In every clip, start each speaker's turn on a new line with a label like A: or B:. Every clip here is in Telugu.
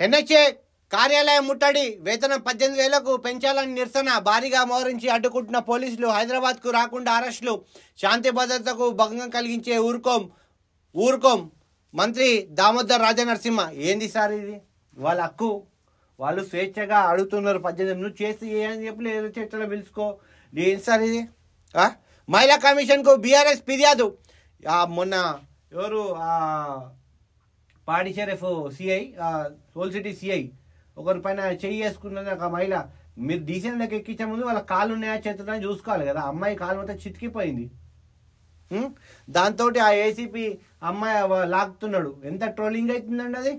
A: ఎన్హెచ్ఏ కార్యాలయం ముట్టడి, వేతనం 18,000కు పెంచాలని నిరసన, భారీగా మోహరించి అడ్డుకుంటున్న పోలీసులు, హైదరాబాద్కు రాకుండా అరెస్టులు, శాంతి భద్రతకు భంగం కలిగించే ఊరుకోం మంత్రి దామోదర్ రాజనరసింహ. ఏంది సార్ ఇది? వాళ్ళ హక్కు, వాళ్ళు స్వేచ్ఛగా అడుగుతున్నారు. 18 నువ్వు చేసి అని చెప్పి ఏదో చర్చలో పిలుచుకో. ఏంటి సార్ ఇది? మహిళా కమిషన్కు బీఆర్ఎస్ ఫిర్యాదు. మొన్న ఎవరు పాడి షరీఫ్ సిఐ, సోల్ సిటీ సిఐ ఒకరి పైన చెయ్యి వేసుకున్నది ఒక మహిళ. మీరు డీసెంట్లోకి ఎక్కించే ముందు వాళ్ళ కాళ్ళు ఉన్నాయా చేతులని చూసుకోవాలి కదా. అమ్మాయి కాలు మొత్తం చితికిపోయింది. దాంతో ఆ ఏసీపీ అమ్మాయి లాగుతున్నాడు. ఎంత ట్రోలింగ్ అవుతుందండి అది.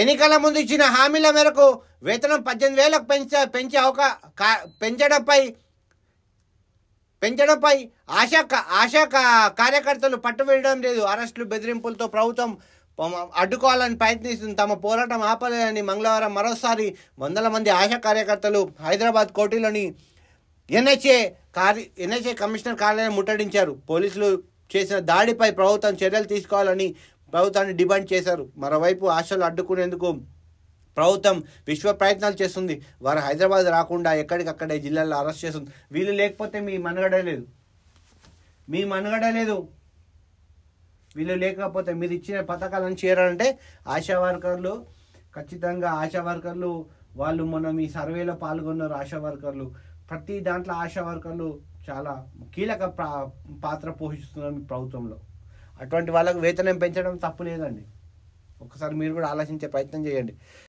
A: ఎన్నికల ముందు ఇచ్చిన హామీల మేరకు వేతనం 18,000కు పెంచడంపై ఆశా కార్యకర్తలు పట్టువేయడం లేదు. అరెస్టులు, బెదిరింపులతో ప్రభుత్వం అడ్డుకోవాలని ప్రయత్నిస్తుంది. తమ పోరాటం ఆపలేదని మంగళవారం మరోసారి వందల మంది ఆశా కార్యకర్తలు హైదరాబాద్ కోటిలోని ఎన్హెచ్ఏ కమిషనర్ కార్యాలయం ముట్టడించారు. పోలీసులు చేసిన దాడిపై ప్రభుత్వం చర్యలు తీసుకోవాలని ప్రభుత్వాన్ని డిమాండ్ చేశారు. మరోవైపు ఆశలు అడ్డుకునేందుకు ప్రభుత్వం విశ్వ ప్రయత్నాలు చేస్తుంది. వారు హైదరాబాద్ రాకుండా ఎక్కడికక్కడే జిల్లాల్లో అరెస్ట్ చేస్తుంది. వీళ్ళు లేకపోతే మీ మనుగడ లేదు. వీళ్ళు లేకపోతే మీరు ఇచ్చిన పథకాలను చేరాలంటే ఆశా వర్కర్లు, ఖచ్చితంగా ఆశా వర్కర్లు వాళ్ళు మొన్న మీ సర్వేలో పాల్గొన్నారు. ఆశా వర్కర్లు ప్రతి దాంట్లో ఆశా వర్కర్లు చాలా కీలక పాత్ర పోషిస్తున్నారు మీ ప్రభుత్వంలో. అటువంటి వాళ్ళకు వేతనం పెంచడం తప్పు లేదండి. ఒకసారి మీరు కూడా ఆలోచించే ప్రయత్నం చేయండి.